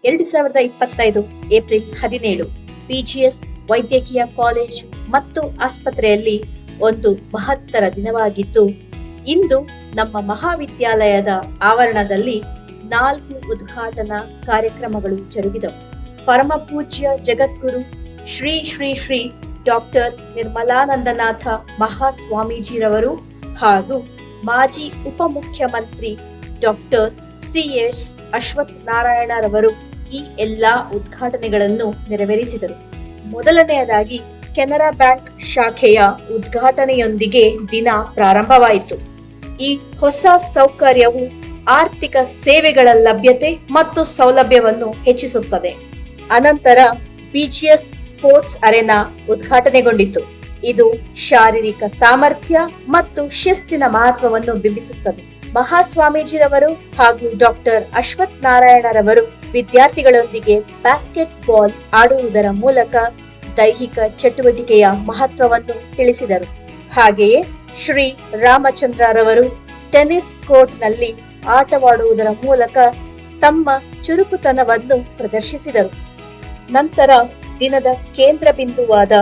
2025 April 17 PGS ವೈದ್ಯಕೀಯ college ಮತ್ತು ಆಸ್ಪತ್ರೆಯಲ್ಲಿ ಒಂದು ಮಹತ್ತರ ದಿನವಾಗಿದ್ದು, ಇಂದು ನಮ್ಮ ಮಹಾವಿದ್ಯಾಲಯದ ಆವರಣದಲ್ಲಿ 4 ಉದ್ಘಾಟನಾ ಕಾರ್ಯಕ್ರಮಗಳು ಜರುಗಿದವು. ಪರಮ ಪೂಜ್ಯ ಜಗದ್ಗುರು ಶ್ರೀ ಶ್ರೀ ಶ್ರೀ ಡಾಕ್ಟರ್ ನಿರ್ಮಲಾನಂದನಾಥ ಮಹಾಸ್ವಾಮೀಜಿರವರು ಹಾಗೂ ಮಾಜಿ ಉಪಮುಖ್ಯಮಂತ್ರಿ ಡಾಕ್ಟರ್ ಸಿ.ಎಸ್. ಅಶ್ವಥ್ ನಾರಾಯಣರವರು ಈ ಎಲ್ಲಾ ಉದ್ಘಾಟನೆಗಳನ್ನು ನೆರವೇರಿಸಿದರು. ಮೊದಲನೆಯದಾಗಿ ಕೆನರಾ ಬ್ಯಾಂಕ್ ಶಾಖೆಯ ಉದ್ಘಾಟನೆಯೊಂದಿಗೆ ದಿನ ಪ್ರಾರಂಭವಾಯಿತು. ಈ ಹೊಸ ಸೌಕರ್ಯವು ಆರ್ಥಿಕ ಸೇವೆಗಳ ಲಭ್ಯತೆ ಮತ್ತು ಸೌಲಭ್ಯವನ್ನು ಹೆಚ್ಚಿಸುತ್ತದೆ. ಅನಂತರ ಪಿಜಿಎಸ್ ಸ್ಪೋರ್ಟ್ಸ್ ಅರೆನಾ ಉದ್ಘಾಟನೆಗೊಂಡಿತು. ಇದು ಶಾರೀರಿಕ ಸಾಮರ್ಥ್ಯ ಮತ್ತು ಶಿಸ್ತಿನ ಮಹತ್ವವನ್ನು ಬಿಂಬಿಸುತ್ತದೆ. ಮಹಾಸ್ವಾಮೀಜಿರವರು ಹಾಗೂ ಡಾಕ್ಟರ್ ಅಶ್ವಥ್ ನಾರಾಯಣರವರು ವಿದ್ಯಾರ್ಥಿಗಳೊಂದಿಗೆ ಬ್ಯಾಸ್ಕೆಟ್ ಬಾಲ್ ಆಡುವುದರ ಮೂಲಕ ದೈಹಿಕ ಚಟುವಟಿಕೆಯ ಮಹತ್ವವನ್ನು ತಿಳಿಸಿದರು. ಹಾಗೆಯೇ ಶ್ರೀ ರಾಮಚಂದ್ರರವರು ಟೆನ್ನಿಸ್ ಕೋರ್ಟ್ನಲ್ಲಿ ಆಟವಾಡುವುದರ ಮೂಲಕ ತಮ್ಮ ಚುರುಕುತನವನ್ನು ಪ್ರದರ್ಶಿಸಿದರು. ನಂತರ ದಿನದ ಕೇಂದ್ರ ಬಿಂದುವಾದ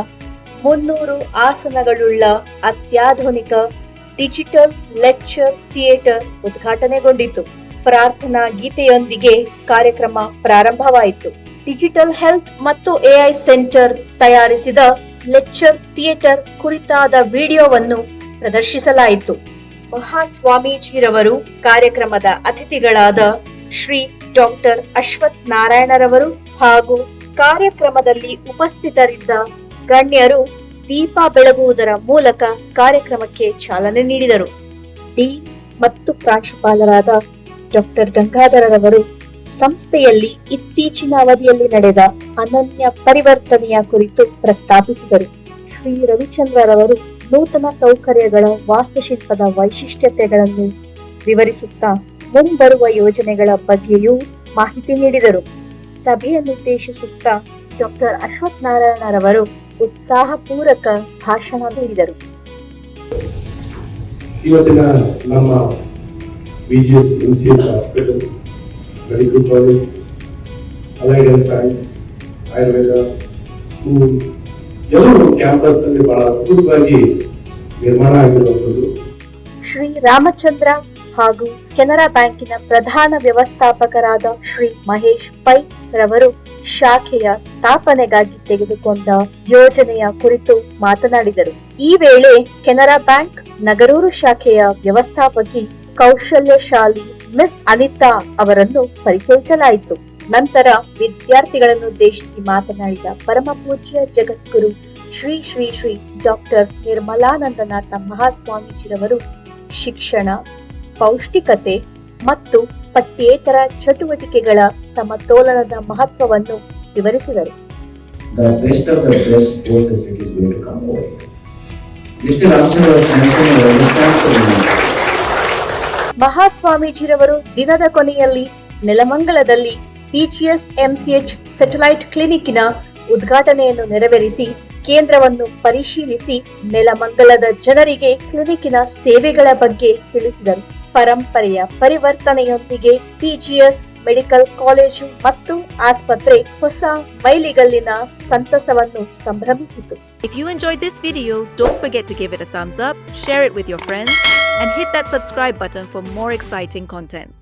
300 ಆಸನಗಳುಳ್ಳ ಅತ್ಯಾಧುನಿಕ ಡಿಜಿಟಲ್ ಲೆಕ್ಚರ್ ಥಿಯೇಟರ್ ಉದ್ಘಾಟನೆಗೊಂಡಿತು. ಪ್ರಾರ್ಥನಾ ಗೀತೆಯೊಂದಿಗೆ ಕಾರ್ಯಕ್ರಮ ಪ್ರಾರಂಭವಾಯಿತು. ಡಿಜಿಟಲ್ ಹೆಲ್ತ್ ಮತ್ತು ಎಐ ಸೆಂಟರ್ ತಯಾರಿಸಿದ ಲೆಕ್ಚರ್ ಥಿಯೇಟರ್ ಕುರಿತಾದ ವಿಡಿಯೋವನ್ನು ಪ್ರದರ್ಶಿಸಲಾಯಿತು. ಮಹಾಸ್ವಾಮೀಜಿರವರು ಕಾರ್ಯಕ್ರಮದ ಅತಿಥಿಗಳಾದ ಶ್ರೀ ಡಾಕ್ಟರ್ ಅಶ್ವಥ್ ನಾರಾಯಣರವರು ಹಾಗೂ ಕಾರ್ಯಕ್ರಮದಲ್ಲಿ ಉಪಸ್ಥಿತರಿದ್ದ ಗಣ್ಯರು ದೀಪ ಬೆಳಗುವುದರ ಮೂಲಕ ಕಾರ್ಯಕ್ರಮಕ್ಕೆ ಚಾಲನೆ ನೀಡಿದರು. ಡೀನ್ ಮತ್ತು ಪ್ರಾಂಶುಪಾಲರಾದ ಡಾಕ್ಟರ್ ಗಂಗಾಧರರವರು ಸಂಸ್ಥೆಯಲ್ಲಿ ಇತ್ತೀಚಿನ ಅವಧಿಯಲ್ಲಿ ನಡೆದ ಅನನ್ಯ ಪರಿವರ್ತನೆಯ ಕುರಿತು ಪ್ರಸ್ತಾಪಿಸಿದರು. ಶ್ರೀ ರವಿಚಂದ್ರರವರು ನೂತನ ಸೌಕರ್ಯಗಳ ವಾಸ್ತುಶಿಲ್ಪದ ವೈಶಿಷ್ಟ್ಯತೆಗಳನ್ನು ವಿವರಿಸುತ್ತಾ ಮುಂಬರುವ ಯೋಜನೆಗಳ ಬಗ್ಗೆಯೂ ಮಾಹಿತಿ ನೀಡಿದರು. ಸಭೆಯನ್ನುದ್ದೇಶಿಸುತ್ತಾ ಡಾಕ್ಟರ್ ಅಶ್ವಥ್ ನಾರಾಯಣರವರು ಉತ್ಸಾಹಪೂರ್ವಕ ಭಾಷಣ ನೀಡಿದರು. ಇವತ್ತಿನ ನಮ್ಮ PGS MCH hospital, medical college, allied health science, Ayurveda school ಎಲ್ಲರೂ ಕ್ಯಾಂಪಸ್ ನಲ್ಲಿ ಬಹಳ ಅದ್ಭುತವಾಗಿ ನಿರ್ಮಾಣ ಆಗಿರುವಂತದ್ದು. ಶ್ರೀ ರಾಮಚಂದ್ರ ಹಾಗೂ ಕೆನರಾ ಬ್ಯಾಂಕಿನ ಪ್ರಧಾನ ವ್ಯವಸ್ಥಾಪಕರಾದ ಶ್ರೀ ಮಹೇಶ್ ಪೈ ರವರು ಶಾಖೆಯ ಸ್ಥಾಪನೆಗಾಗಿ ತೆಗೆದುಕೊಂಡ ಯೋಜನೆಯ ಕುರಿತು ಮಾತನಾಡಿದರು. ಈ ವೇಳೆ ಕೆನರಾ ಬ್ಯಾಂಕ್ ನಗರೂರು ಶಾಖೆಯ ವ್ಯವಸ್ಥಾಪಕಿ ಕೌಶಲ್ಯಶಾಲಿ ಮಿಸ್ ಅನಿತಾ ಅವರನ್ನು ಪರಿಚಯಿಸಲಾಯಿತು. ನಂತರ ವಿದ್ಯಾರ್ಥಿಗಳನ್ನುದ್ದೇಶಿಸಿ ಮಾತನಾಡಿದ ಪರಮ ಪೂಜ್ಯ ಜಗದ್ಗುರು ಶ್ರೀ ಶ್ರೀ ಶ್ರೀ ಡಾಕ್ಟರ್ ನಿರ್ಮಲಾನಂದನಾಥ ಮಹಾಸ್ವಾಮೀಜಿರವರು ಶಿಕ್ಷಣ, ಪೌಷ್ಟಿಕತೆ ಮತ್ತು ಪಠ್ಯೇತರ ಚಟುವಟಿಕೆಗಳ ಸಮತೋಲನದ ಮಹತ್ವವನ್ನು ವಿವರಿಸಿದರು. ಮಹಾಸ್ವಾಮೀಜಿರವರು ದಿನದ ಕೊನೆಯಲ್ಲಿ ನೆಲಮಂಗಲದಲ್ಲಿ ಪಿಜಿಎಸ್ ಎಂಸಿಎಚ್ ಸ್ಯಾಟಲೈಟ್ ಕ್ಲಿನಿಕ್ಕಿನ ಉದ್ಘಾಟನೆಯನ್ನು ನೆರವೇರಿಸಿ ಕೇಂದ್ರವನ್ನು ಪರಿಶೀಲಿಸಿ ನೆಲಮಂಗಲದ ಜನರಿಗೆ ಕ್ಲಿನಿಕ್ಕಿನ ಸೇವೆಗಳ ಬಗ್ಗೆ ತಿಳಿಸಿದರು. ಪರಂಪರೆಯ ಪರಿವರ್ತನೆಯೊಂದಿಗೆ ಪಿಜಿಎಸ್ ಮೆಡಿಕಲ್ ಕಾಲೇಜು ಮತ್ತು ಆಸ್ಪತ್ರೆ ಹೊಸ ಮೈಲಿಗಲ್ಲಿನ ಸಂತಸವನ್ನು ಸಂಭ್ರಮಿಸಿತು. If you enjoyed this video, don't forget to give it a thumbs up, share it with your friends, and hit that subscribe button for more exciting content.